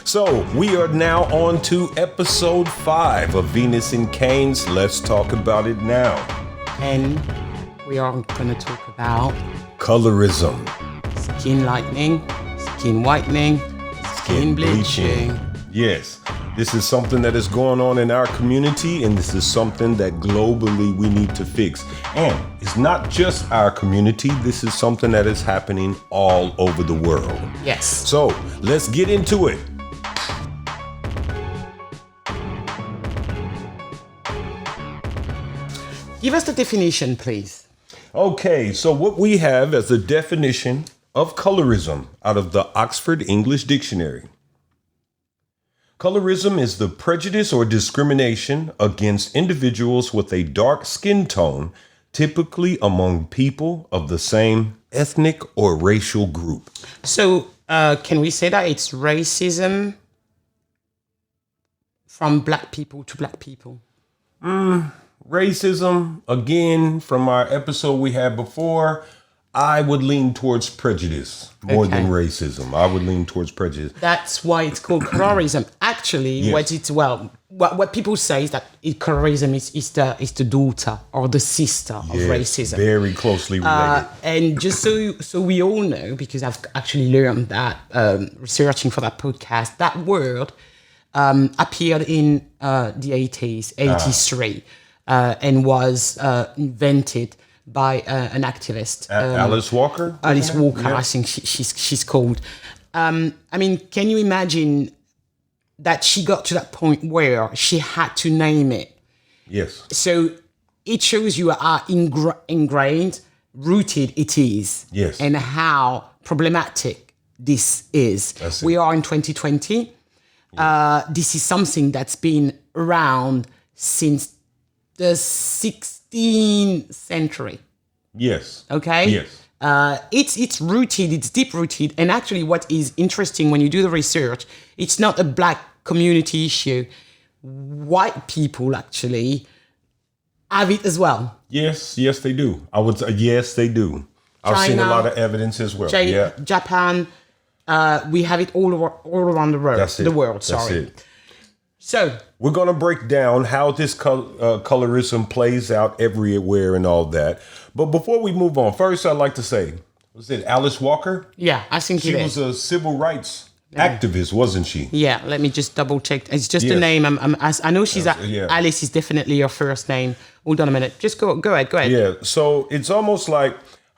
So we are now on to episode 5 of Venus and Cain's Let's Talk About It Now. And we are going to talk about Colorism. Skin lightening, skin whitening, skin bleaching. Yes, this is something that is going on in our community, and this is something that globally we need to fix. And it's not just our community, this is something that is happening all over the world. Yes. So let's get into it. Give us the definition, please. Okay, so what we have as a definition of colorism out of the Oxford English Dictionary. Colorism is the prejudice or discrimination against individuals with a dark skin tone, typically among people of the same ethnic or racial group. So, can we say that it's racism from black people to black people? Racism, again, from our episode we had before, I would lean towards prejudice more than racism. I would lean towards prejudice. That's why it's called colorism. Actually, Yes. what people say is that colorism is the daughter or the sister of racism. Very closely related. And just so we all know, because I've actually learned that researching for that podcast, that word appeared in the 80s, 83, and was invented by an activist. Alice Walker? Alice Walker, Yeah. I think she's called. I mean, can you imagine that she got to that point where she had to name it? Yes. So it shows you how ingrained, rooted it is. Yes. And how problematic this is. That's it. We are in 2020. This is something that's been around since the 16th century. Yes. Okay? Yes. It's rooted, it's deep rooted. And actually what is interesting when you do the research, it's not a black community issue. White people actually have it as well. Yes, they do. I would say, yes, they do. I've seen a China, lot of evidence as well. Japan, we have it all around the world. That's it. The world, That's sorry. it. So We're going to break down how this colorism plays out everywhere and all that. But before we move on, first I'd like to say, was it Alice Walker? yeah, I think She it was is. a civil rights activist, wasn't she? Yeah, let me just double check. It's just Yes. the name. I know she's Yeah. Alice is definitely her first name. Hold on a minute. Just go ahead. Yeah, so it's almost like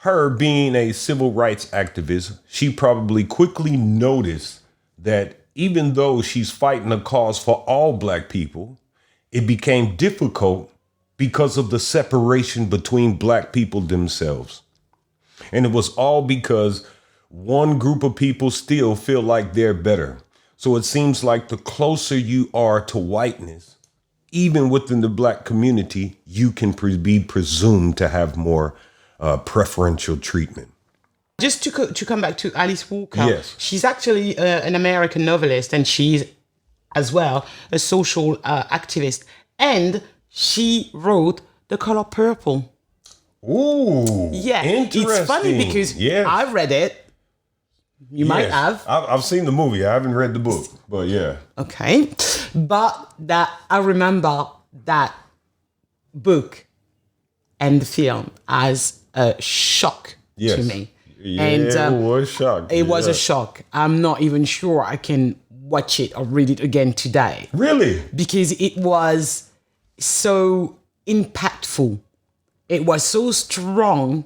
her being a civil rights activist, she probably quickly noticed that even though she's fighting a cause for all black people, it became difficult because of the separation between black people themselves. And it was all because one group of people still feel like they're better. So it seems like the closer you are to whiteness, even within the black community, you can be presumed to have more preferential treatment. Just to come back to Alice Walker, Yes. she's actually an American novelist, and she's as well a social activist. And she wrote The Color Purple. Ooh, Yeah, interesting. it's funny because I read it. You might have. I've seen the movie. I haven't read the book, but yeah. Okay. But that I remember that book and the film as a shock to me. Yeah, And it was shock. it was a shock. I'm not even sure I can watch it or read it again today Really? because it was so impactful. It was so strong.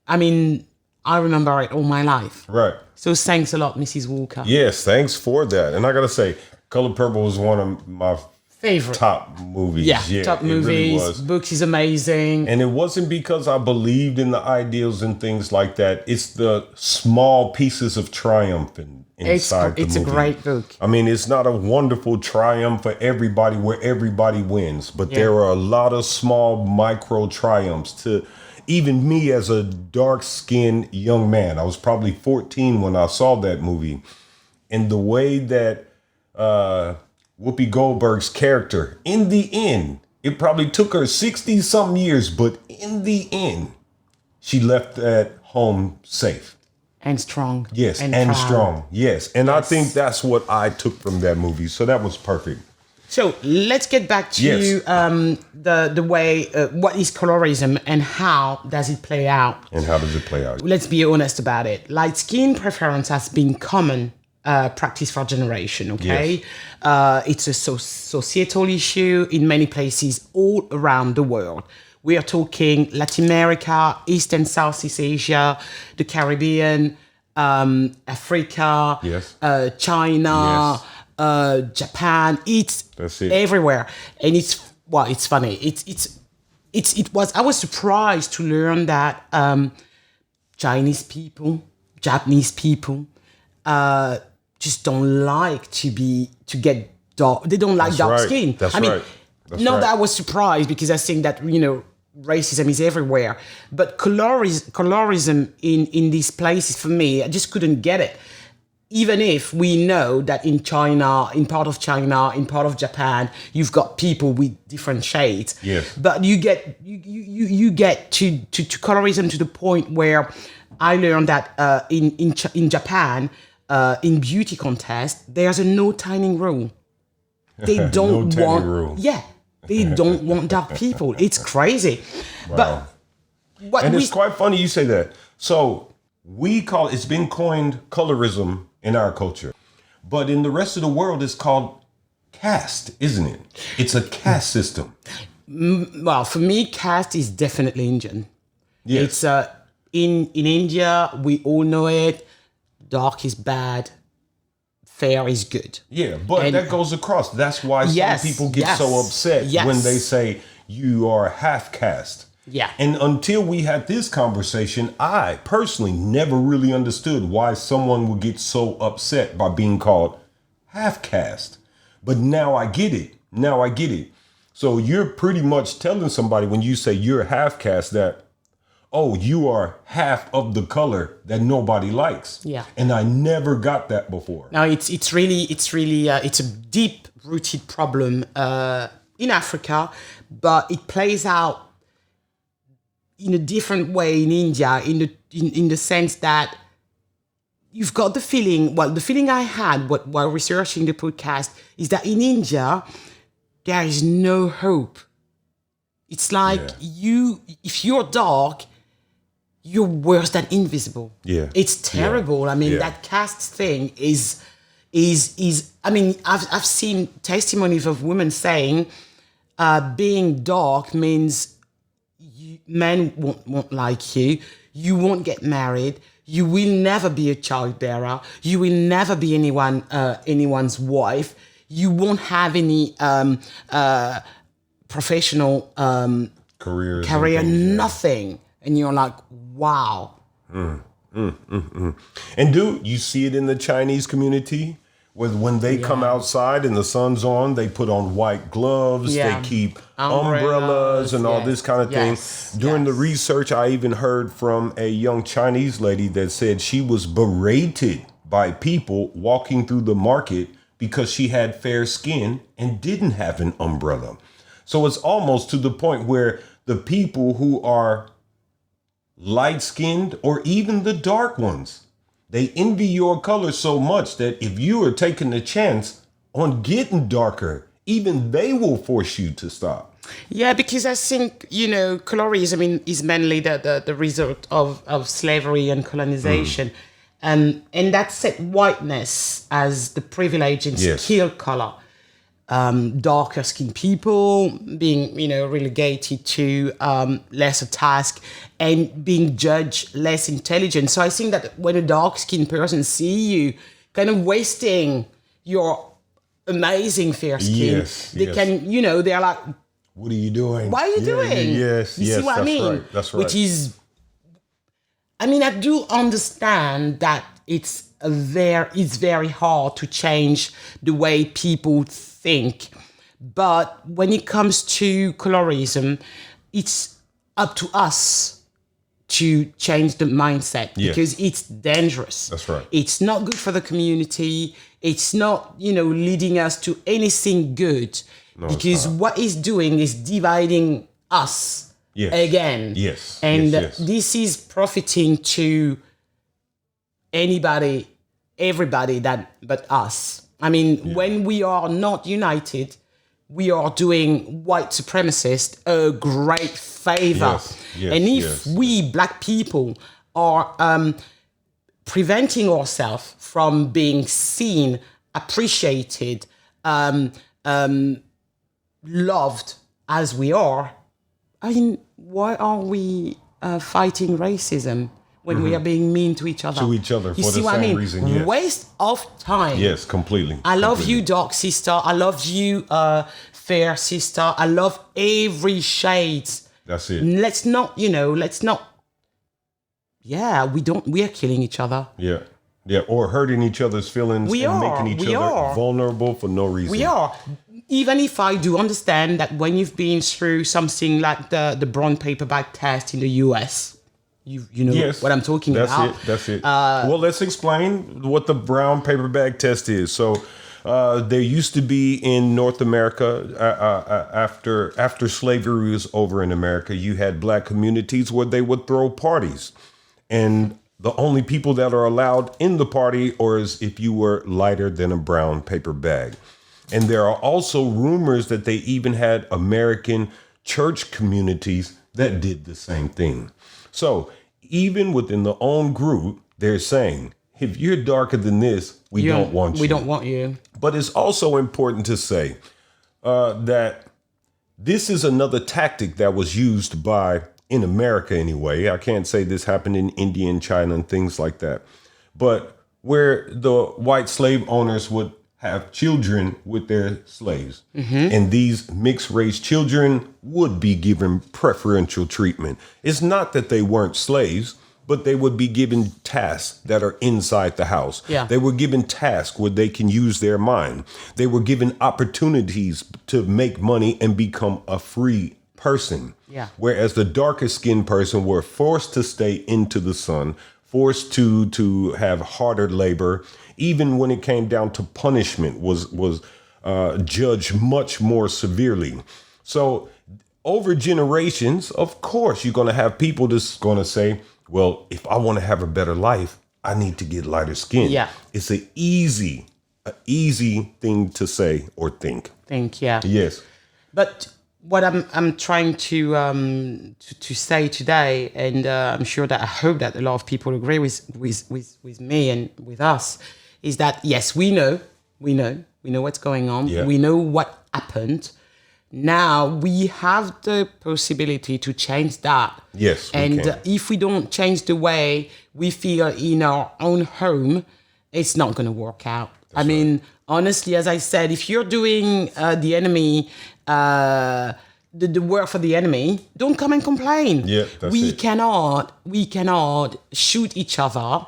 I mean, I remember it all my life. Right. So thanks a lot, Mrs. Walker. Yes, thanks for that. And I gotta say, Color Purple was one of my Favorite. top movies. Yeah, top it really movies. was. Books is amazing. And it wasn't because I believed in the ideals and things like that. It's the small pieces of triumph inside the It's a movie. great book. I mean, it's not a wonderful triumph for everybody where everybody wins, but there are a lot of small micro triumphs to even me as a dark-skinned young man. I was probably 14 when I saw that movie. And the way that Whoopi Goldberg's character, in the end, it probably took her 60-something years, but in the end, she left at home safe. and strong. Yes, and proud. strong. Yes. And I think that's what I took from that movie. So that was perfect. So let's get back to Yes. the way, what is colorism and how does it play out? And how does it play out? Let's be honest about it. Light skin preference has been common practice for generation, okay? Yes. It's a societal issue in many places all around the world. We are talking Latin America, East and Southeast Asia, the Caribbean, Africa, Yes. China, Japan. That's it. Everywhere, and it's funny. I was surprised to learn that Chinese people, Japanese people, just don't like to get dark. They don't like That's dark right. skin. That's right. That's not right. that I was surprised because I think that racism is everywhere, but colorism in these places, for me, I just couldn't get it. Even if we know that in China, in part of Japan, you've got people with different shades. Yes. But you get to colorism to the point where I learned that in Japan, in beauty contest, there's a no tanning rule. They don't No tanning want. rule. Yeah, they don't want dark people. It's crazy. Wow. But what And it's quite funny you say that. So it's been coined colorism in our culture. But in the rest of the world, it's called caste, isn't it? It's a caste system. Well, for me, caste is definitely Indian. Yes. It's in India, we all know it. Dark is bad, fair is good. Yeah, but that goes across. That's why some people get so upset when they say you are half caste. Yeah. And until we had this conversation, I personally never really understood why someone would get so upset by being called half caste. But now I get it. So you're pretty much telling somebody when you say you're half caste that, oh, you are half of the color that nobody likes. Yeah. And I never got that before. Now it's really it's a deep rooted problem in Africa, but it plays out in a different way in India, in the sense that you've got the feeling I had while researching the podcast is that in India, there is no hope. It's like if you're dark, you're worse than invisible. Yeah. It's terrible. I mean, that caste thing is I mean, I've seen testimonies of women saying being dark means men won't like you. You won't get married. You will never be a childbearer. You will never be anyone's wife. You won't have any professional career, nothing. And you're like, wow. And dude, you see it in the Chinese community when they come outside and the sun's on, they put on white gloves, they keep umbrellas and all this kind of thing. During the research, I even heard from a young Chinese lady that said she was berated by people walking through the market because she had fair skin and didn't have an umbrella. So it's almost to the point where the people who are light-skinned or even the dark ones, they envy your color so much that if you are taking a chance on getting darker, even they will force you to stop. Yeah, because I think, colorism is mainly the result of slavery and colonization. And that set whiteness as the privilege and skill color. Darker skinned people being, relegated to lesser task and being judged less intelligent. So I think that when a dark skinned person see you kind of wasting your amazing fair skin, they can, they're like, what are you doing? What are you doing? Yes, you see what I mean? Right, that's right. Which is, I do understand that it's very hard to change the way people think. But when it comes to colorism, it's up to us to change the mindset because it's dangerous. That's right. It's not good for the community. It's not, leading us to anything good because what it's doing is dividing us again. Yes. And this is profiting to anybody, everybody but us. I mean, when we are not united, we are doing white supremacists a great favor. And if we black people are preventing ourselves from being seen, appreciated, loved as we are, I mean, why are we fighting racism when we are being mean to each other? To each other, you for see the what same I mean? reason, yes. Waste of time. Yes, completely. I love you, dark sister. I love you, fair sister. I love every shades. That's it. Let's not. Yeah, we are killing each other. Yeah. Yeah, or hurting each other's feelings making each other vulnerable for no reason. We are. Even if I do understand that when you've been through something like the brown paper bag test in the US, you know what I'm talking about. That's it. Well, let's explain what the brown paper bag test is. So there used to be in North America, after slavery was over in America, you had black communities where they would throw parties. And the only people that are allowed in the party is if you were lighter than a brown paper bag. And there are also rumors that they even had American church communities that did the same thing. So even within the own group, they're saying, if you're darker than this, we don't want you. We don't want you. But it's also important to say that this is another tactic that was used in America anyway. I can't say this happened in India and China and things like that. But where the white slave owners would have children with their slaves. And these mixed race children would be given preferential treatment. It's not that they weren't slaves, but they would be given tasks that are inside the house. Yeah. They were given tasks where they can use their mind. They were given opportunities to make money and become a free person. Yeah. Whereas the darker skinned person were forced to stay into the sun, forced to have harder labor. Even when it came down to punishment was judged much more severely. So over generations, of course, you're going to have people that's going to say, well, if I want to have a better life, I need to get lighter skin. Yeah. It's an easy thing to say or think. Yeah. Yes. But what I'm trying to say today, and I'm sure that I hope that a lot of people agree with me and with us, is that yes, we know what's going on. Yeah. We know what happened. Now we have the possibility to change that. Yes, we and can. If we don't change the way we feel in our own home, it's not going to work out. I mean, honestly, as I said, if you're doing the enemy, the work for the enemy, don't come and complain. Yeah, that's we it. cannot shoot each other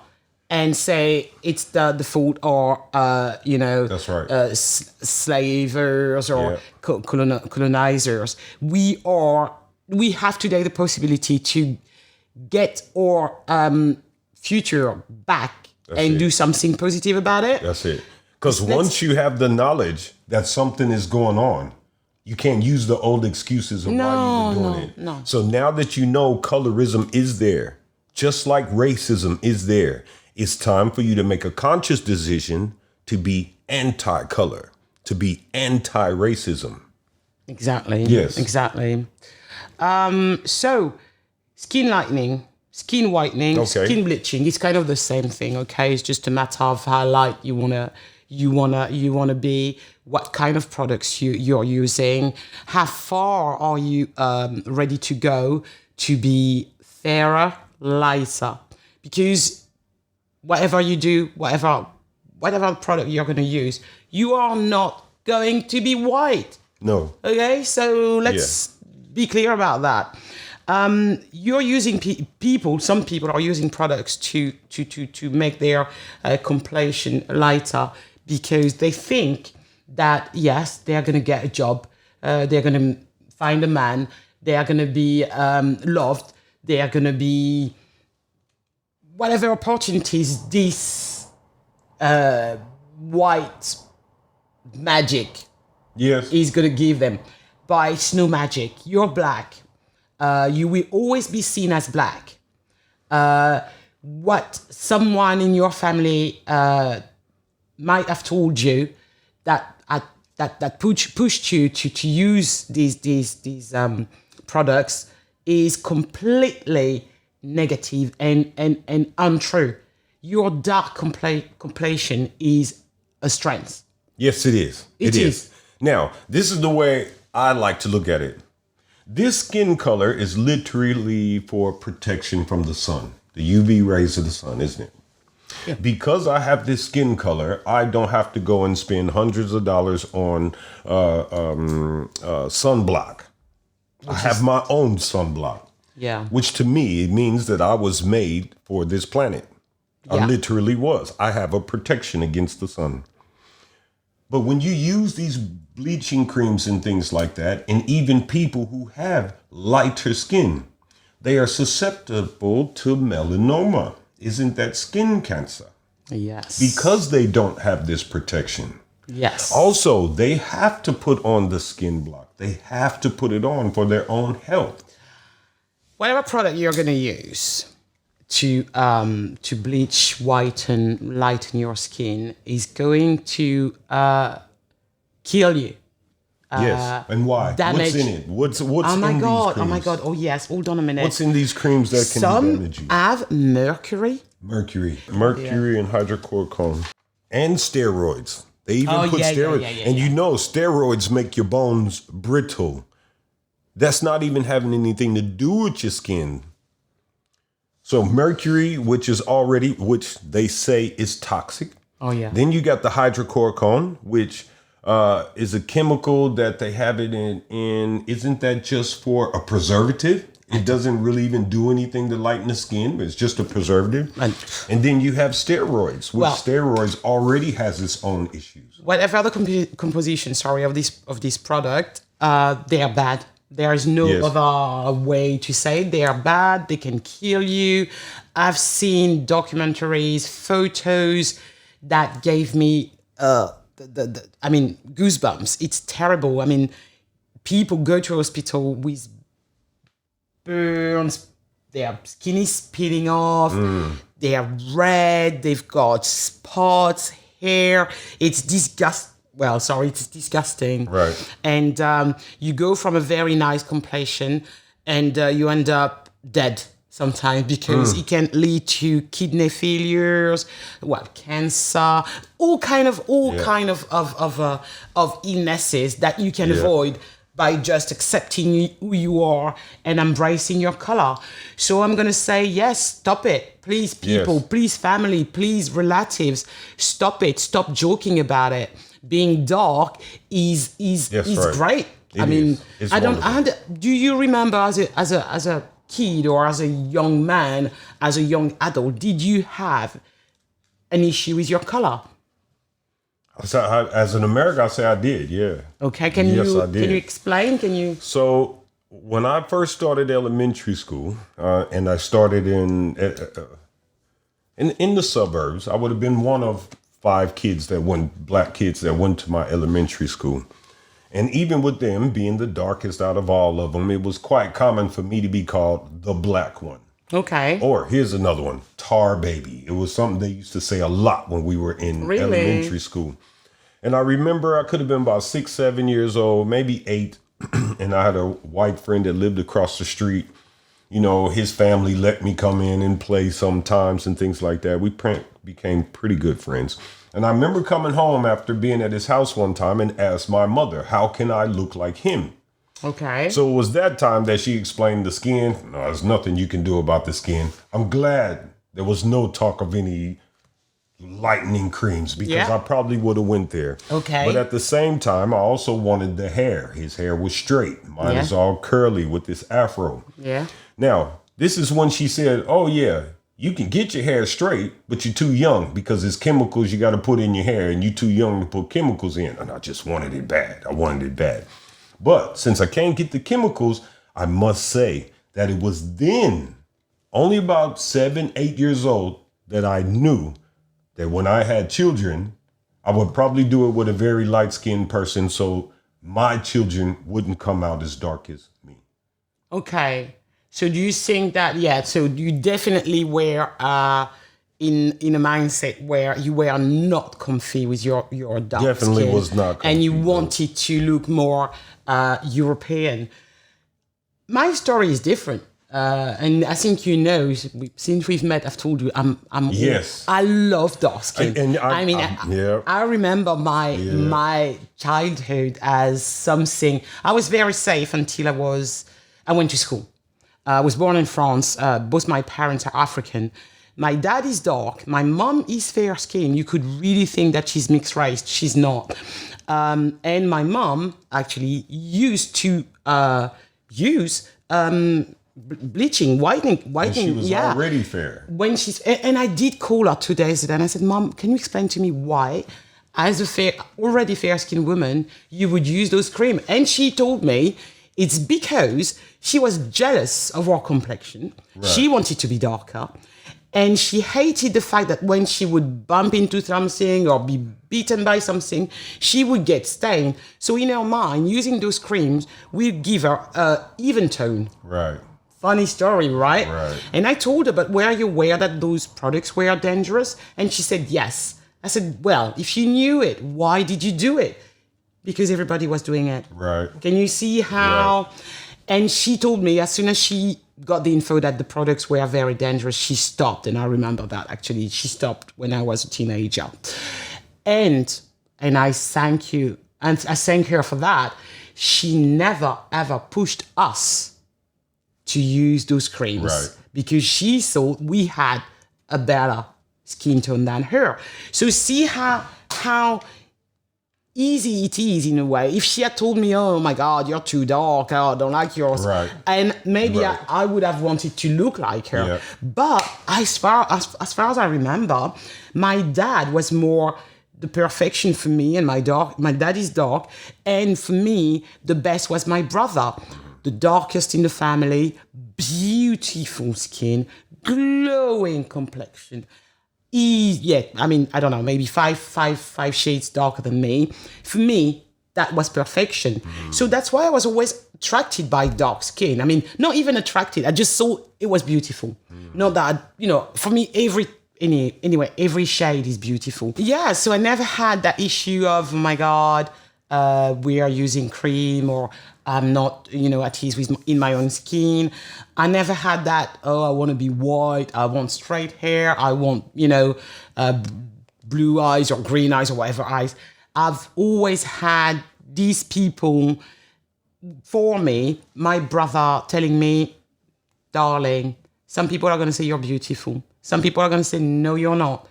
and say it's the fault or That's right. slavers or Yeah. colonizers. We have today the possibility to get our future back and it. do something positive about it. That's it. Because once you have the knowledge that something is going on, you can't use the old excuses of why you were doing it. No. So now that you know colorism is there, just like racism is there, it's time for you to make a conscious decision to be anti-color, to be anti-racism. Exactly. Yes. Exactly. So, skin lightening, skin whitening, Okay. skin bleaching, it's kind of the same thing. Okay, it's just a matter of how light you wanna be, what kind of products you're using, how far are you ready to go to be fairer, lighter, because whatever you do, whatever product you're going to use, you are not going to be white. No. Okay, so let's be clear about that. You're using some people are using products to make their complexion lighter because they think that, yes, they're going to get a job, they're going to find a man, they are going to be loved, they are going to be whatever opportunities this white magic is going to give them. By it's no magic. You're black. You will always be seen as black. what someone in your family might have told you that pushed you to use these products is completely negative and untrue. Your dark complexion is a strength. Yes, it is. It is. Now, this is the way I like to look at it. This skin color is literally for protection from the sun, the UV rays of the sun, isn't it? Yeah. Because I have this skin color, I don't have to go and spend hundreds of dollars on sunblock. I have my own sunblock. Yeah. Which to me, it means that I was made for this planet. I Yeah. literally was. I have a protection against the sun. But when you use these bleaching creams and things like that, and even people who have lighter skin, they are susceptible to melanoma. Isn't that skin cancer? Yes. Because they don't have this protection. Yes. Also, they have to put on the skin block. They have to put it on for their own health. Whatever product you're going to use to bleach, whiten, lighten your skin is going to kill you. Yes. And why? Damage. What's in it? What's Oh in my these God! creams? Oh my God! Oh yes! Hold on a minute. What's in these creams that can Some damage you? have mercury. Mercury and hydrochloroquine and steroids. They even put steroids. And you know, steroids make your bones brittle. That's not even having anything to do with your skin. So mercury, which they say is toxic. Oh yeah. Then you got the hydrochloroquine, which is a chemical that they have it in. Isn't that just for a preservative? It doesn't really even do anything to lighten the skin, but it's just a preservative. And then you have steroids, which steroids already has its own issues. Whatever the composition, of this product, they are bad. There is no other way to say it. They are bad. They can kill you. I've seen documentaries, photos that gave me goosebumps. It's terrible. I mean, people go to hospital with burns, their skin is peeling off, they're red, they've got spots, hair. It's disgusting. Right. And you go from a very nice complexion and you end up dead sometimes because it can lead to kidney failures, cancer, all kind of illnesses that you can avoid by just accepting who you are and embracing your color. So I'm going to say, yes, stop it. Please, people, please, family, please, relatives, stop it. Stop joking about it. Being dark is great. Do you remember as a kid or as a young man, as a young adult, did you have an issue with your color? As an American, I say I did, yeah. Okay, I did. Can you explain? So when I first started elementary school, and I started in the suburbs, I would have been one of black kids that went to my elementary school. And even with them being the darkest out of all of them, it was quite common for me to be called the black one. Okay. Or here's another one, tar baby. It was something they used to say a lot when we were in elementary school. And I remember I could have been about 6, 7 years old, maybe 8. And I had a white friend that lived across the street. You know, his family let me come in and play sometimes and things like that. We became pretty good friends. And I remember coming home after being at his house one time and asked my mother, how can I look like him? Okay. So it was that time that she explained the skin. No, there's nothing you can do about the skin. I'm glad there was no talk of any lightening creams because I probably would have went there. Okay. But at the same time, I also wanted the hair. His hair was straight. Mine is all curly with this afro. Yeah. Now, this is when she said, oh, yeah, you can get your hair straight, but you're too young because there's chemicals you got to put in your hair and you're too young to put chemicals in. And I just wanted it bad. I wanted it bad. But since I can't get the chemicals, I must say that it was then, only about 7, 8 years old, that I knew that when I had children, I would probably do it with a very light-skinned person so my children wouldn't come out as dark as me. Okay. So do you think that, so you definitely were in a mindset where you were not comfy with your dark Definitely skin. was not comfy, and you no. wanted to look more European. My story is different. And I think since we've met, I've told you Yes. I love dark skin. And I I remember my childhood as something. I was very safe until I went to school. I was born in France. Both my parents are African. My dad is dark. My mom is fair skinned. You could really think that she's mixed race. She's not. And my mom actually used to use bleaching, whitening. And she was already fair. When and I did call her 2 days ago and I said, Mom, can you explain to me why, as a already fair-skinned woman, you would use those cream? And she told me it's because she was jealous of our complexion. Right. She wanted to be darker. And she hated the fact that when she would bump into something or be beaten by something, she would get stained. So in her mind, using those creams will give her an even tone. Right. Funny story, right? Right. And I told her, but were you aware that those products were dangerous? And she said, yes. I said, well, if you knew it, why did you do it? Because everybody was doing it. Right. Can you see how? Right. And she told me as soon as she got the info that the products were very dangerous, she stopped. And I remember that actually. She stopped when I was a teenager. And I thank you. And I thank her for that. She never, ever pushed us to use those creams. Right. Because she thought we had a better skin tone than her. So see how easy it is in a way. If she had told me, oh my God, you're too dark, I don't like yours. Right. And maybe right. I would have wanted to look like her. Yeah. But as far as I remember, my dad was more the perfection for me, and my dad is dark. And for me, the best was my brother. The darkest in the family, beautiful skin, glowing complexion. I don't know, maybe five shades darker than me. For me, that was perfection. Mm. So that's why I was always attracted by dark skin. I mean, not even attracted. I just saw it was beautiful. Mm. Not that, for me, every shade is beautiful. Yeah, so I never had that issue of, oh my God, we are using cream, or I'm not, at ease in my own skin. I never had that, I want to be white, I want straight hair, I want, blue eyes or green eyes or whatever eyes. I've always had these people for me, my brother telling me, darling, some people are going to say you're beautiful. Some people are going to say, no, you're not.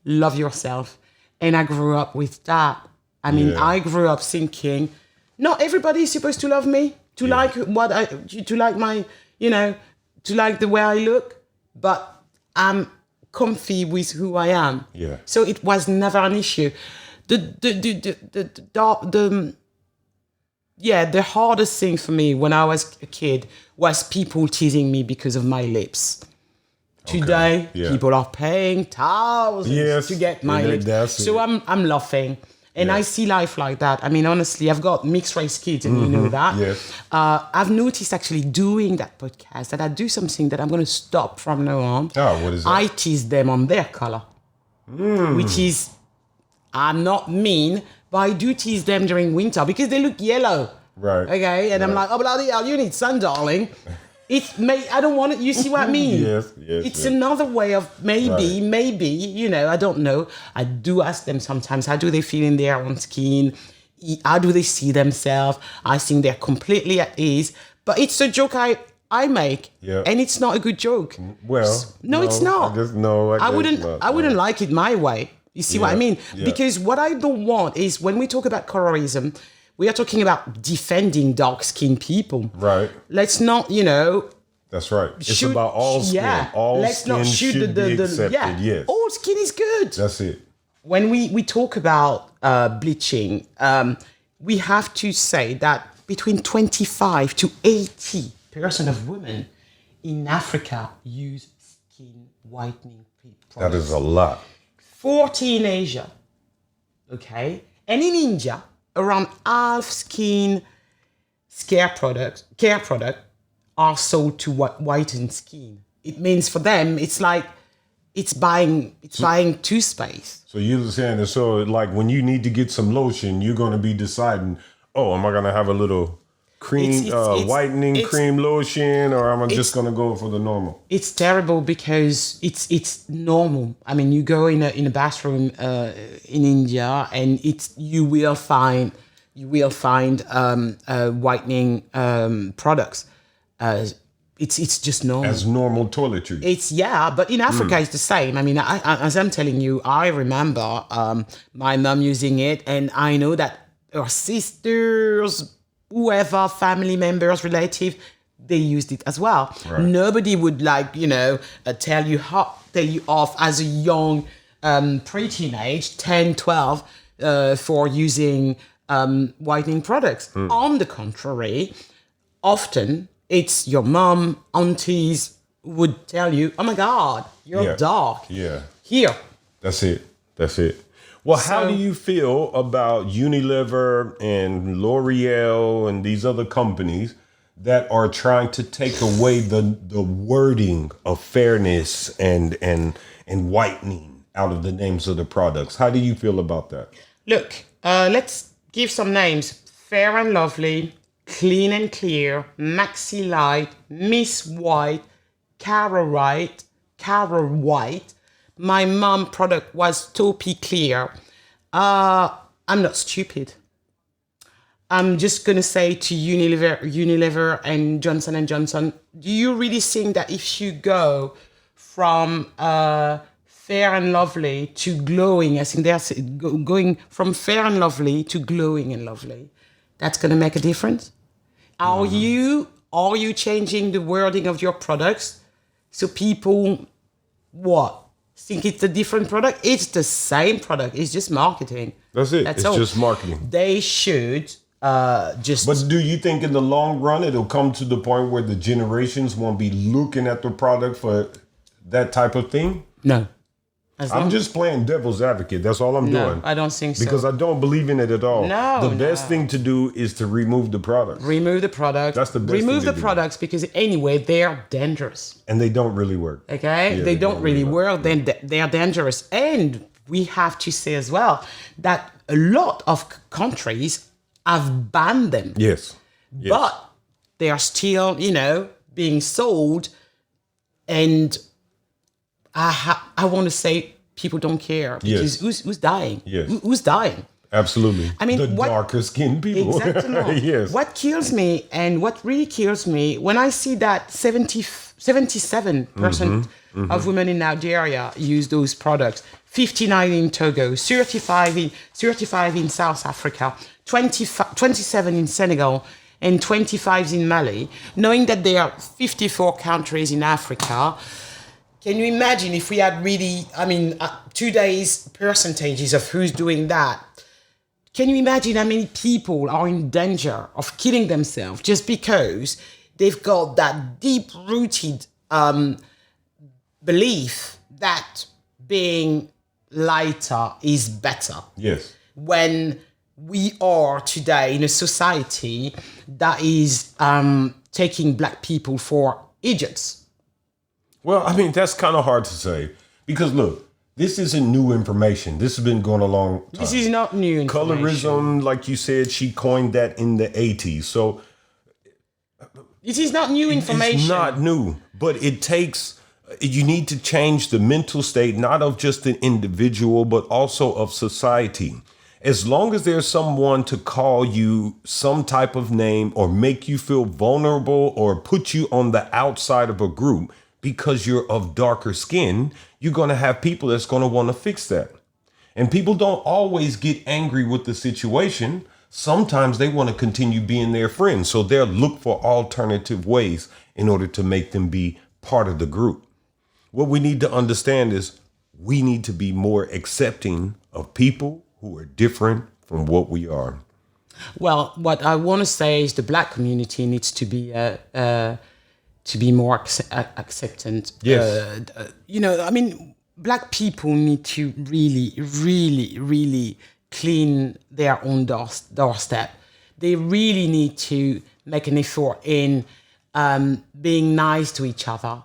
Love yourself. And I grew up with that. I grew up thinking, not everybody is supposed to love me, to like to like my, to like the way I look, but I'm comfy with who I am. Yeah. So it was never an issue. The hardest thing for me when I was a kid was people teasing me because of my lips. Today, people are paying thousands to get my lips. So I'm laughing. And I see life like that. I mean, honestly, I've got mixed race kids, and you know that. Yes. I've noticed actually doing that podcast that I do something that I'm going to stop from now on. Oh, what is that? I tease them on their color, which is, I'm not mean, but I do tease them during winter because they look yellow. Right. Okay. And I'm like, oh, bloody hell, you need sun, darling. I don't want it. You see what I mean? Yes. It's another way of maybe, I don't know. I do ask them sometimes, how do they feel in their own skin? How do they see themselves? I think they're completely at ease. But it's a joke I make. Yeah. And it's not a good joke. Well, no, it's not. I wouldn't like it my way. You see what I mean? Yeah. Because what I don't want is when we talk about colorism, we are talking about defending dark-skinned people. Right. Let's not, That's right. It's about all skin. Yeah. All skin should be accepted, yes. All skin is good. That's it. When we talk about bleaching, we have to say that between 25 to 80% of women in Africa use skin whitening products. That is a lot. 40 in Asia. Okay? And in India, around half skin care product are sold to whiten skin. It means for them, it's like it's buying toothpaste. So you're saying that, so like when you need to get some lotion, you're going to be deciding, oh, am I going to have a little cream, whitening cream lotion, or am I just going to go for the normal? It's terrible because it's normal. I mean, you go in a bathroom in India, and you will find whitening products. It's just normal. As normal toiletries. But in Africa it's the same. I mean, as I'm telling you, I remember my mom using it, and I know that her sisters, whoever, family members, relative, they used it as well. Right. Nobody would tell you off as a young pre-teenage, 10, 12, for using whitening products. On the contrary, often it's your mom, aunties would tell you, oh my God, you're dark. Yeah. Here. That's it. Well, how do you feel about Unilever and L'Oreal and these other companies that are trying to take away the wording of fairness and whitening out of the names of the products? How do you feel about that? Look, let's give some names. Fair and Lovely, Clean and Clear, Maxi Light, Miss White, Cara White. My mom product was Taupey Clear. I'm not stupid. I'm just going to say to Unilever and Johnson & Johnson, do you really think that if you go from Fair and Lovely to Glowing, I think they're going from Fair and Lovely to Glowing and Lovely, that's going to make a difference? Are you changing the wording of your products so people think it's a different product? It's the same product. It's just marketing. That's it. It's just marketing. They should just. But do you think in the long run it'll come to the point where the generations won't be looking at the product for that type of thing? No. I'm just playing devil's advocate. That's all I'm doing. I don't think so. Because I don't believe in it at all. No. The best thing to do is to remove the products. Remove the products. That's the best Remove thing the products because anyway, they're dangerous. And they don't really work. Okay? They don't really work. Then they're dangerous. And we have to say as well that a lot of countries have banned them. Yes. But they are still, being sold. And I want to say people don't care because who's dying? Yes. Who's dying? Absolutely. I mean, the darker skinned people. Exactly. Yes. What kills me and what really kills me when I see that 77% of women in Nigeria use those products, 59 in Togo, 35 in South Africa, 27 in Senegal, and 25 in Mali, knowing that there are 54 countries in Africa. Can you imagine if we had really, today's percentages of who's doing that? Can you imagine how many people are in danger of killing themselves just because they've got that deep-rooted belief that being lighter is better? Yes. When we are today in a society that is taking black people for idiots. Well, that's kind of hard to say because look, this isn't new information. This has been going a long time. This is not new information. Colorism, like you said, she coined that in the 80s. So this is not new information. It's not new, but you need to change the mental state, not of just an individual, but also of society. As long as there's someone to call you some type of name or make you feel vulnerable or put you on the outside of a group, because you're of darker skin, you're going to have people that's going to want to fix that. And people don't always get angry with the situation. Sometimes they want to continue being their friends. So they'll look for alternative ways in order to make them be part of the group. What we need to understand is we need to be more accepting of people who are different from what we are. Well, what I want to say is the black community needs to be more acceptant. Yes. Black people need to really, really, really clean their own doorstep. They really need to make an effort in being nice to each other,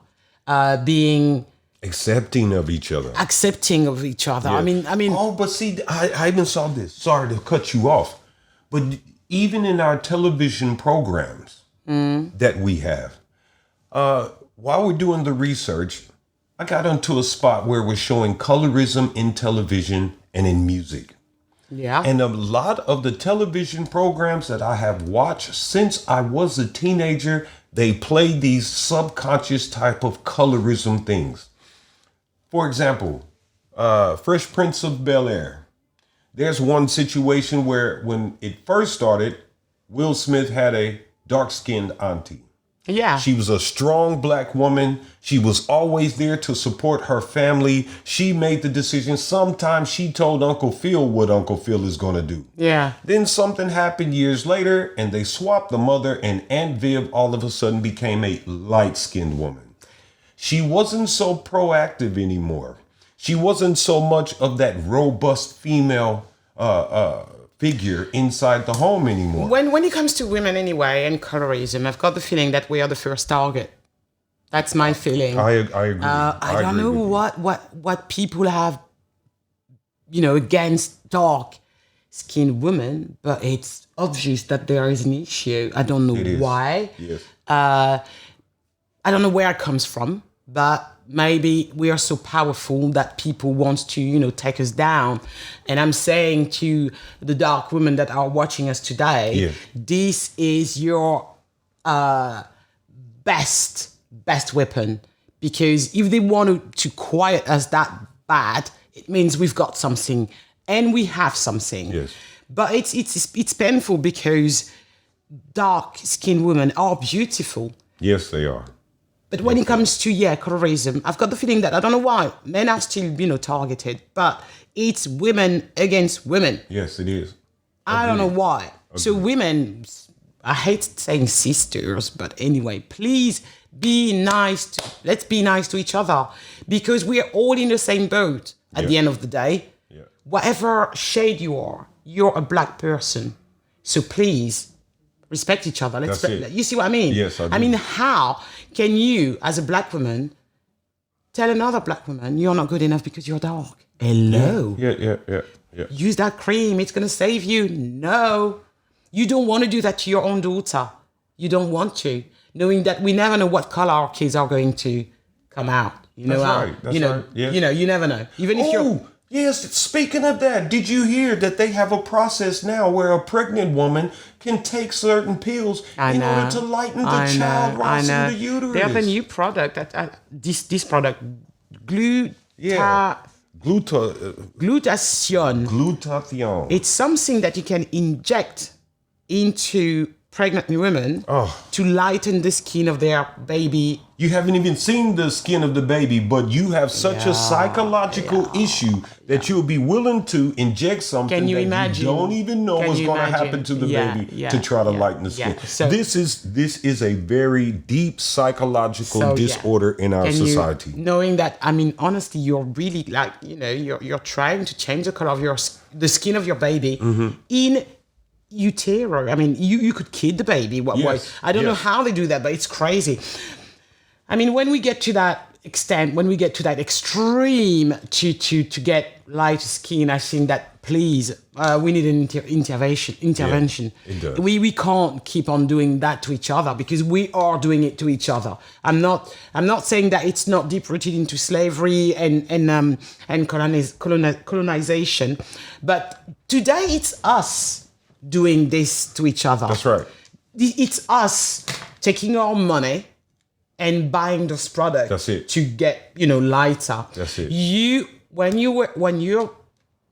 being Accepting of each other. accepting of each other. Yeah. I mean, Oh, but see, I even saw this. Sorry to cut you off, but even in our television programs that we have, while we're doing the research, I got into a spot where we're showing colorism in television and in music. yeah, And a lot of the television programs that I have watched since I was a teenager, they play these subconscious type of colorism things. For example, Fresh Prince of Bel-Air. There's one situation where when it first started, Will Smith had a dark-skinned auntie. yeah. She was a strong black woman. She was always there to support her family. She made the decision. Sometimes she told Uncle Phil what Uncle Phil is going to do. Yeah. Then something happened years later and they swapped the mother, and Aunt Viv all of a sudden became a light-skinned woman. She wasn't so proactive anymore. She wasn't so much of that robust female figure inside the home anymore. When it comes to women anyway and colorism, I've got the feeling that we are the first target. That's my feeling. I agree. I don't know what people have, against dark-skinned women, but it's obvious that there is an issue. I don't know why. Yes. I don't know where it comes from, but maybe we are so powerful that people want to, take us down. And I'm saying to the dark women that are watching us today, this is your best weapon. Because if they want to quiet us that bad, it means we've got something, and we have something. Yes. But it's painful because dark-skinned women are beautiful. Yes, they are. But when it comes to, colorism, I've got the feeling that, I don't know why, men are still, targeted, but it's women against women. Yes, it is. I don't know why. So women, I hate saying sisters, but anyway, please let's be nice to each other, because we are all in the same boat at the end of the day. Yeah. Whatever shade you are, you're a black person. So please, respect each other. That's it. You see what I mean? Yes, I do. I mean, how can you, as a black woman, tell another black woman you're not good enough because you're dark? Hello. Yeah. Use that cream. It's going to save you. No. You don't want to do that to your own daughter. You don't want to, knowing that we never know what color our kids are going to come out. That's right. Yes. You never know. Even if you're... Yes, speaking of that, did you hear that they have a process now where a pregnant woman can take certain pills in order to lighten the child rising the uterus? They have a new product, this product, glutathione. It's something that you can inject into pregnant women to lighten the skin of their baby. You haven't even seen the skin of the baby, but you have such a psychological issue that you'll be willing to inject something you don't even know what's going to happen to the baby to try to lighten the skin. So, this is a very deep psychological disorder in our society. Knowing that, I mean, honestly, you're really you're trying to change the color of the skin of your baby in utero. I mean, you could kid the baby. I don't know how they do that, but it's crazy. I mean, when we get to that extent, when we get to that extreme to get light skin, I think that please, we need an intervention. Yeah, it does. We can't keep on doing that to each other, because we are doing it to each other. I'm not saying that it's not deep rooted into slavery and colonization, but today it's us doing this to each other. That's right. It's us taking our money and buying those products. That's it. To get, lighter. That's it. When you're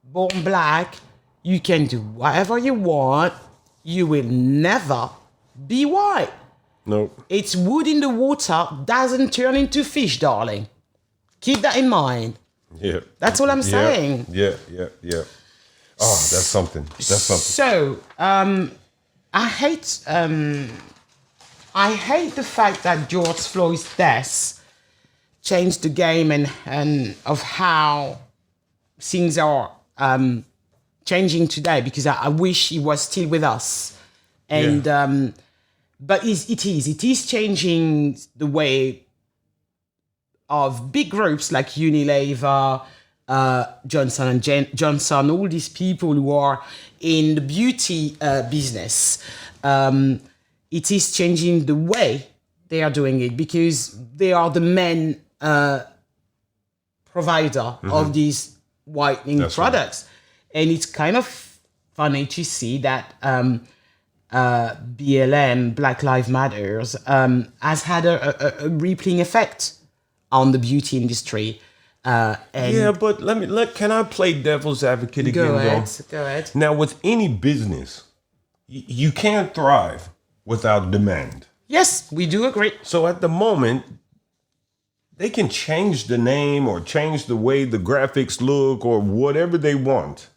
born black, you can do whatever you want. You will never be white. No. It's wood in the water doesn't turn into fish, darling. Keep that in mind. Yeah. That's all I'm saying. Yeah. Oh, that's something. So, I hate the fact that George Floyd's death changed the game and of how things are changing today, because I wish he was still with us. And But it is changing the way of big groups like Unilever, Johnson and Johnson, all these people who are in the beauty business. It is changing the way they are doing it because they are the main provider of these whitening products. Right. And it's kind of funny to see that BLM, Black Lives Matters, has had a rippling effect on the beauty industry. But can I play devil's advocate again? Go ahead. Now, with any business, you can't thrive without demand. Yes, we do agree. So at the moment, they can change the name or change the way the graphics look or whatever they want.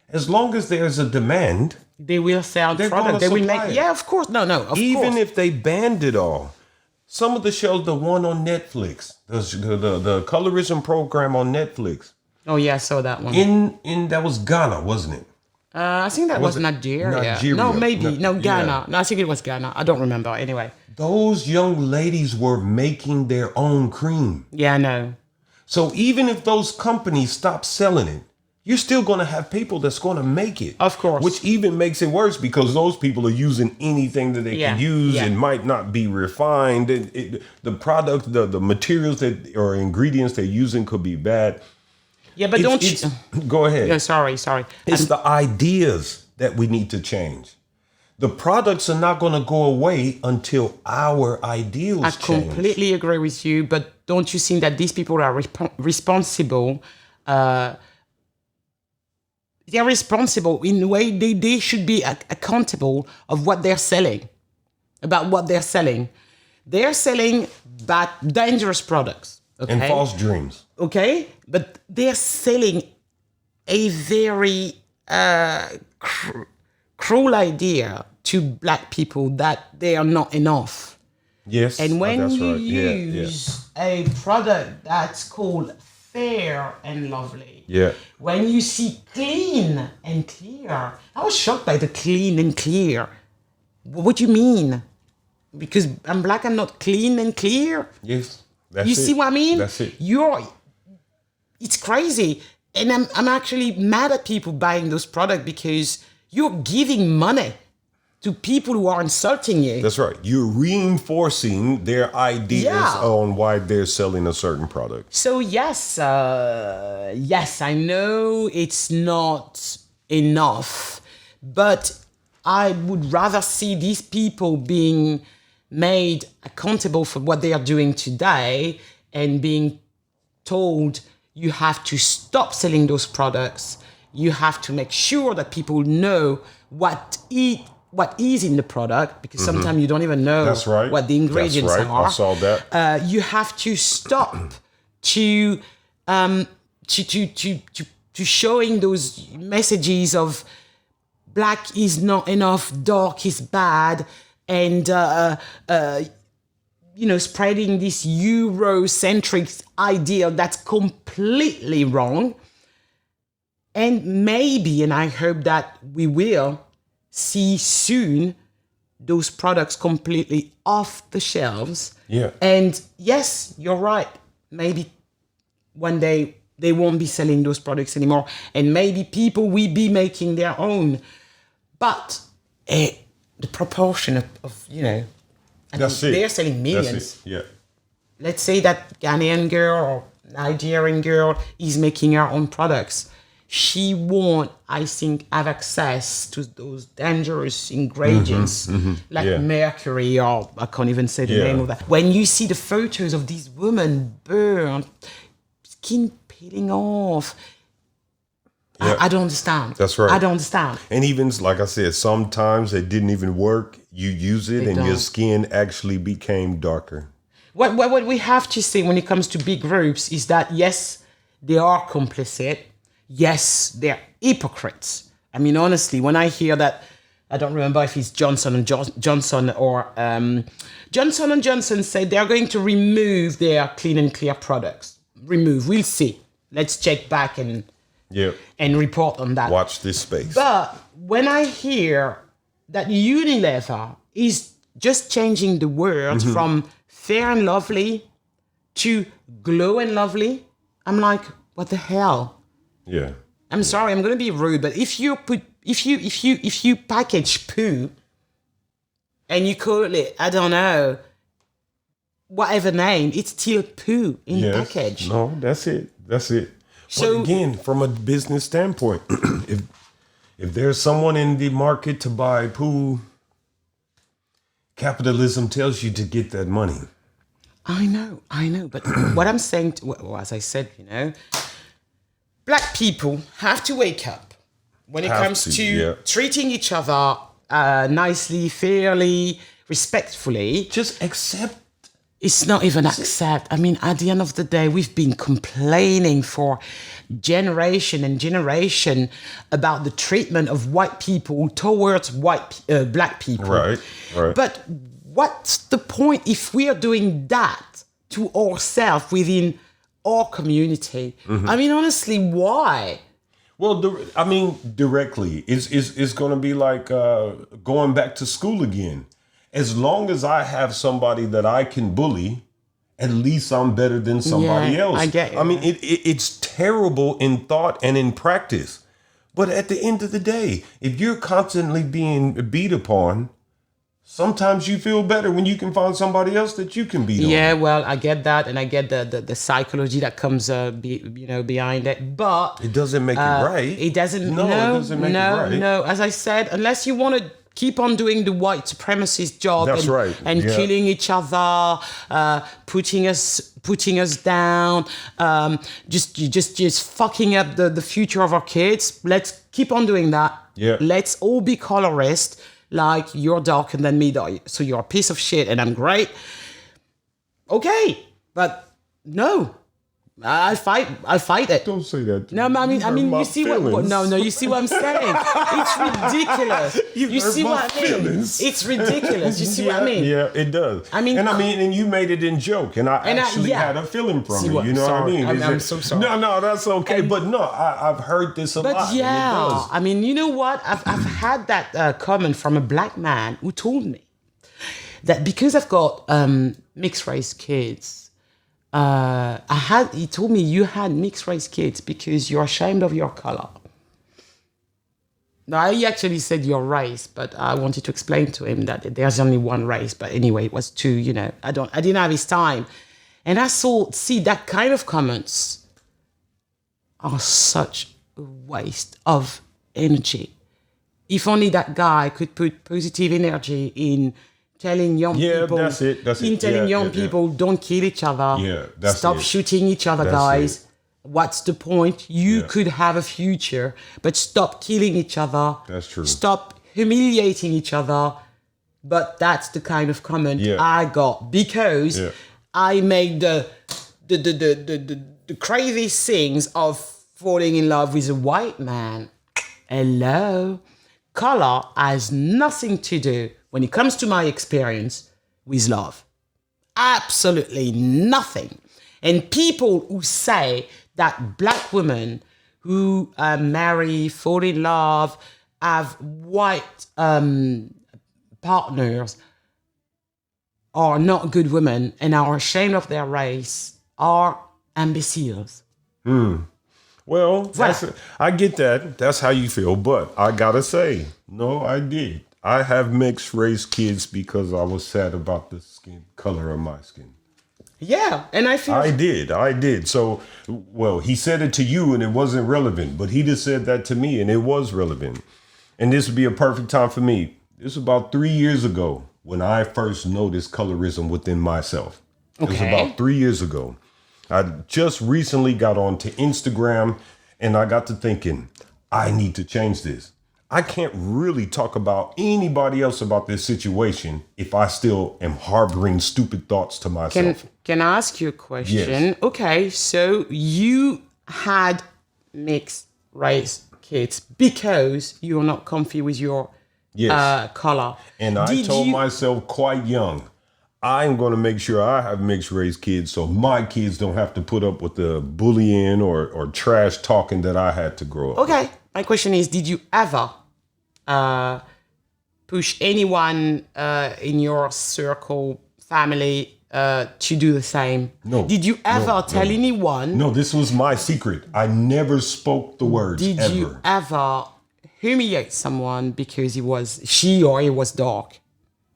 As long as there's a demand, they will sell product. They will make. Yeah, of course. No, of course. Even if they banned it all. Some of the shows, the one on Netflix, the Colorism program on Netflix. Oh yeah, I saw that one. In that was Ghana, wasn't it? I think that was Nigeria. No, maybe. No, Ghana. Yeah. No, I think it was Ghana. I don't remember. Anyway. Those young ladies were making their own cream. Yeah, I know. So even if those companies stop selling it, you're still going to have people that's going to make it. Of course. Which even makes it worse because those people are using anything that they can use and might not be refined. The product, the materials that or ingredients they're using could be bad. Yeah, but go ahead. No, sorry. It's the ideas that we need to change. The products are not going to go away until our ideals change. I completely agree with you, but don't you think that these people are responsible? They are responsible in a way they should be accountable of what they're selling, about what they're selling. They're selling bad, dangerous products. Okay? And false dreams. Okay? But they're selling a very cruel idea to black people that they are not enough. Yes. And when you use a product that's called fair and lovely, when you see clean and clear, I was shocked by the clean and clear. What do you mean? Because I'm black, I'm not clean and clear? Yes. You see what I mean? That's it. It's crazy. And I'm actually mad at people buying those products because you're giving money to people who are insulting you. That's right. You're reinforcing their ideas on why they're selling a certain product. So yes, I know it's not enough, but I would rather see these people being made accountable for what they are doing today and being told you have to stop selling those products. You have to make sure that people know what is in the product, because sometimes you don't even know what the ingredients are. I saw that. You have to stop to showing those messages of black is not enough, dark is bad, and spreading this Eurocentric idea that's completely wrong. And maybe, and I hope that we will see soon those products completely off the shelves. Yeah. And yes, you're right. Maybe one day they won't be selling those products anymore. And maybe people will be making their own. But the proportion of they're selling millions. That's it. Yeah. Let's say that Ghanaian girl or Nigerian girl is making her own products. She won't, I think, have access to those dangerous ingredients like mercury, or I can't even say the name of that. When you see the photos of these women burned, skin peeling off, I don't understand. That's right. I don't understand. And even, like I said, sometimes it didn't even work. You use it and your skin actually became darker. What we have to say when it comes to big groups is that, yes, they are complicit. Yes, they're hypocrites. I mean, honestly, when I hear that, I don't remember if it's Johnson & Johnson or Johnson & Johnson said they're going to remove their clean and clear products. Remove. We'll see. Let's check back and report on that. Watch this space. But when I hear that Unilever is just changing the word from fair and lovely to glow and lovely. I'm like, what the hell? Yeah. I'm sorry, I'm gonna be rude, but if you package poo and you call it, I don't know, whatever name, it's still poo in the package. No, that's it. So- But again, from a business standpoint, if there's someone in the market to buy poo, capitalism tells you to get that money. I know. But what I'm saying, as I said, black people have to wake up when it comes to treating each other nicely, fairly, respectfully. Just accept. It's not even accept. I mean, at the end of the day, we've been complaining for generation and generation about the treatment of white people towards black people. Right. But what's the point if we are doing that to ourselves within our community? I mean, honestly, why? Well, directly, it's going to be like going back to school again. As long as I have somebody that I can bully, at least I'm better than somebody else. I get it. I mean, it's terrible in thought and in practice. But at the end of the day, if you're constantly being beat upon, sometimes you feel better when you can find somebody else that you can beat on. Yeah, well, I get that, and I get the psychology that comes behind it, but It doesn't make it right. it doesn't. No, it doesn't make it right. No. As I said, unless you want to keep on doing the white supremacist job That's right. and Yeah. killing each other, putting us down, just fucking up the future of our kids. Let's keep on doing that. Yeah. Let's all be colorist. Like, you're darker than me, so you're a piece of shit and I'm great. Okay, but no. I'll fight it. Don't say that. No, I mean, my you see what? feelings. No, you see what I'm saying? It's ridiculous. You hurt see my what I mean? feelings. It's ridiculous. You see what I mean? Yeah, it does. I mean, and you made it in joke, and I actually had a feeling from See it. what- You know sorry. what I mean? I'm so sorry. No, that's okay. But no, I've heard this a lot. But and it yeah, does. I mean, you know what? I've had that comment from a black man who told me that because I've got mixed race kids, he told me you had mixed race kids because you're ashamed of your color. No, he actually said your race, but I wanted to explain to him that there's only one race. But anyway, it was two. I didn't have his time, and I see that kind of comments are such a waste of energy. If only that guy could put positive energy in telling young people, that's it. in telling young people, don't kill each other. Yeah, that's Stop it. shooting each other, That's guys. it. What's the point? You could have a future, but stop killing each other. That's true. Stop humiliating each other. But that's the kind of comment I got because I made the crazy things of falling in love with a white man. Hello. Color has nothing to do, when it comes to my experience, with love. Absolutely nothing. And people who say that black women who marry, fall in love, have white partners are not good women and are ashamed of their race are imbeciles. Well, I get that. That's how you feel. But I gotta say, no, I did. I have mixed race kids because I was sad about the skin color of my skin. Yeah, and I feel... I did. So, well, he said it to you and it wasn't relevant, but he just said that to me and it was relevant. And this would be a perfect time for me. This was about 3 years ago when I first noticed colorism within myself. It was about 3 years ago. I just recently got onto Instagram and I got to thinking, I need to change this. I can't really talk about anybody else about this situation if I still am harboring stupid thoughts to myself. Can I ask you a question? Yes. Okay, so you had mixed race kids because you're not comfy with your color. And I told myself quite young, I'm going to make sure I have mixed race kids so my kids don't have to put up with the bullying or trash talking that I had to grow up. Okay, my question is, did you ever push anyone in your circle, family, to do the same? No. Did you ever tell anyone? No, this was my secret. I never spoke the words. Did ever. you ever humiliate someone because he was dark?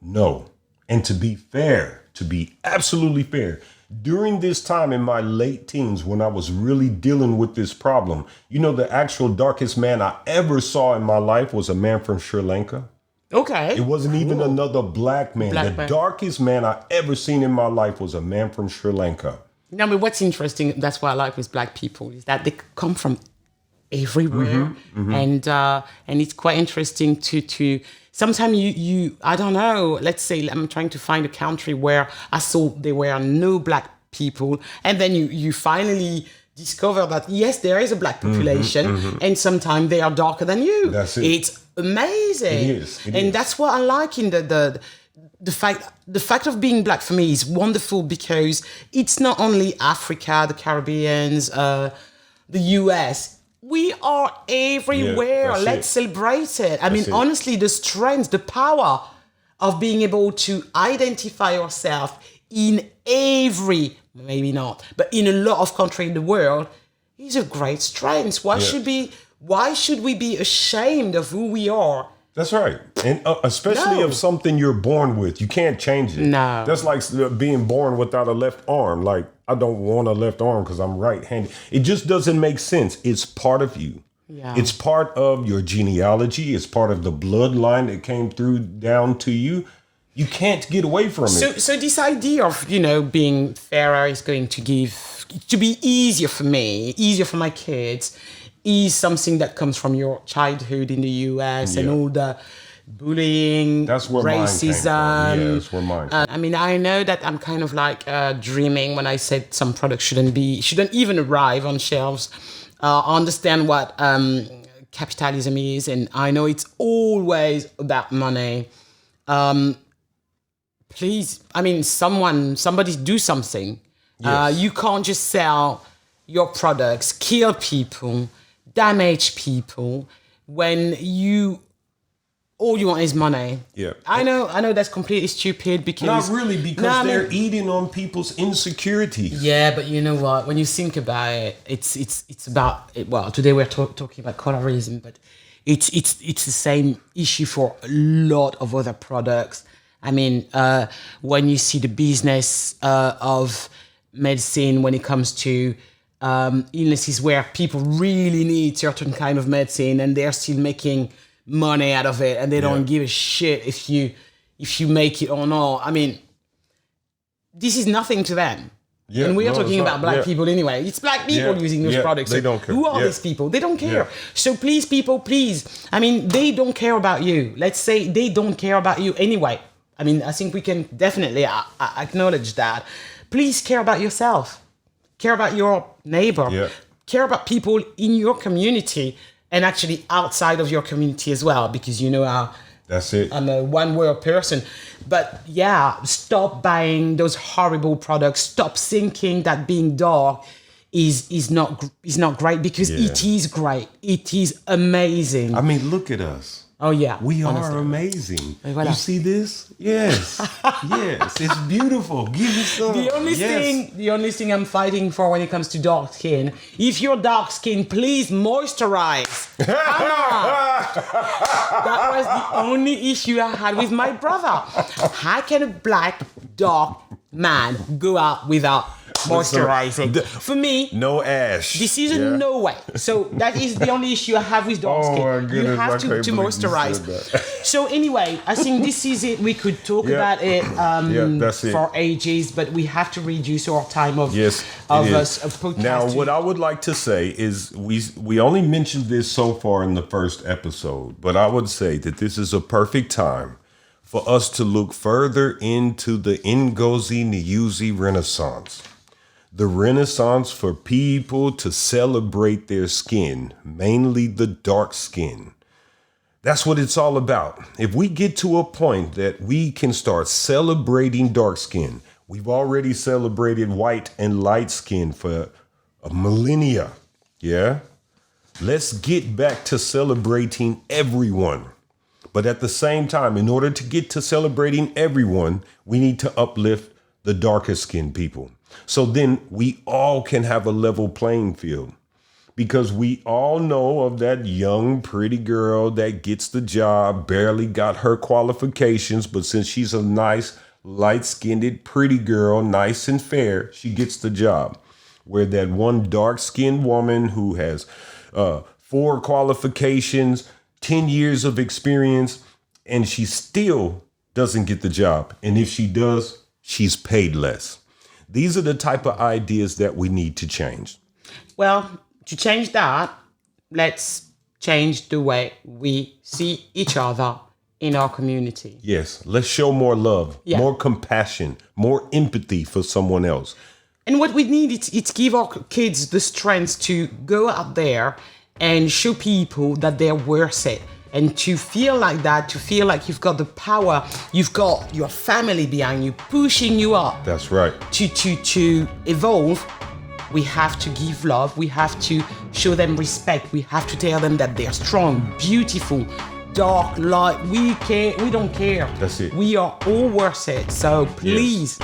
No. And to be fair, to be absolutely fair, during this time in my late teens when I was really dealing with this problem, the actual darkest man I ever saw in my life was a man from Sri Lanka. Okay. It wasn't even another black man. The darkest man I ever seen in my life was a man from Sri Lanka. I mean, what's interesting, that's what I like with black people, is that they come from everywhere. And it's quite interesting to sometimes you I don't know, let's say I'm trying to find a country where I saw there were no black people, and then you finally discover that yes, there is a black population, and sometimes they are darker than you. That's it. It's amazing. It is. That's what I like in the fact of being black for me is wonderful, because it's not only Africa, the Caribbeans, the US. We are everywhere. Yeah, Let's celebrate it. I mean, honestly, the strength, the power of being able to identify yourself in maybe not, but in a lot of countries in the world is a great strength. Why should we be ashamed of who we are? That's right. And especially of something you're born with. You can't change it. No. That's like being born without a left arm. Like, I don't want a left arm because I'm right-handed. It just doesn't make sense. It's part of you. Yeah. It's part of your genealogy. It's part of the bloodline that came through down to you. You can't get away from it. So this idea of, being fairer is going to be easier for me, easier for my kids, is something that comes from your childhood in the US and all the bullying, that's where racism. Mine came from. Yeah, that's where mine came from. I mean, I know that I'm kind of like dreaming when I said some products shouldn't even arrive on shelves. I understand what capitalism is, and I know it's always about money. Please, I mean, somebody do something. Yes. You can't just sell your products, kill people, damage people when all you want is money. Yeah. I know that's completely stupid, because Not really, because they're eating on people's insecurities. Yeah, but you know what? When you think about it, it's about it. Well, today we're talking about colorism, but it's the same issue for a lot of other products. I mean, when you see the business of medicine when it comes to illnesses where people really need certain kind of medicine, and they're still making money out of it, and they don't give a shit if you make it or not. I mean, this is nothing to them. Yeah, and we are talking about black people anyway. It's black people using those products. They don't care. Who are these people? They don't care. So please, people, please. I mean, they don't care about you. Let's say they don't care about you anyway. I mean, I think we can definitely acknowledge that. Please care about yourself. Care about your neighbor. Yeah. Care about people in your community, and actually outside of your community as well, because you know how that's it. I'm a one-word person. But yeah, stop buying those horrible products. Stop thinking that being dark is not great, because it is great. It is amazing. I mean, look at us. Oh yeah, we honestly. are amazing. Voilà. You see this? Yes, yes, it's beautiful. Give me some. The only thing I'm fighting for when it comes to dark skin, if you're dark skin, please moisturize. That was the only issue I had with my brother. How can a black dark man go out without moisturizing? For me, no ash. This is a no way. So that is the only issue I have with dark skin. My goodness, you have to moisturize. So anyway, I think this is it. We could talk about it, that's it for ages, but we have to reduce our time of podcast. Now, what I would like to say is we only mentioned this so far in the first episode, but I would say that this is a perfect time for us to look further into the Ngozi Nyuzi Renaissance. The Renaissance for people to celebrate their skin, mainly the dark skin. That's what it's all about. If we get to a point that we can start celebrating dark skin, we've already celebrated white and light skin for a millennia. Yeah? Let's get back to celebrating everyone. But at the same time, in order to get to celebrating everyone, we need to uplift the darker skinned people. So then we all can have a level playing field. Because we all know of that young, pretty girl that gets the job, barely got her qualifications, but since she's a nice, light-skinned, pretty girl, nice and fair, she gets the job. Where that one dark-skinned woman who has 4 qualifications, 10 years of experience, and she still doesn't get the job. And if she does, she's paid less. These are the type of ideas that we need to change. Well, to change that, let's change the way we see each other in our community. Yes, let's show more love, more compassion, more empathy for someone else. And what we need is give our kids the strength to go out there and show people that they're worth it. And to feel like that, to feel like you've got the power, you've got your family behind you, pushing you up. That's right. To evolve, we have to give love. We have to show them respect. We have to tell them that they're strong, beautiful, dark, light. We don't care. That's it. We are all worth it. So please,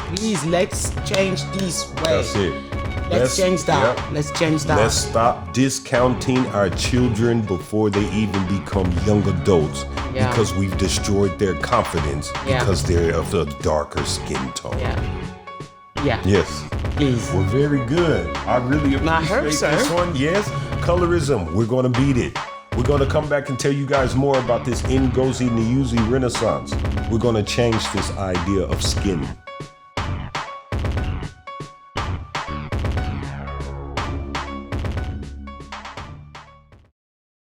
let's change this way. That's it. Let's change that. Yep. Let's change that. Let's stop discounting our children before they even become young adults because we've destroyed their confidence because they're of a darker skin tone. Yeah. Yes. Please. Well, very good. I really appreciate this one. Yes. Colorism. We're going to beat it. We're going to come back and tell you guys more about this Ngozi Nyuzi Renaissance. We're going to change this idea of skin.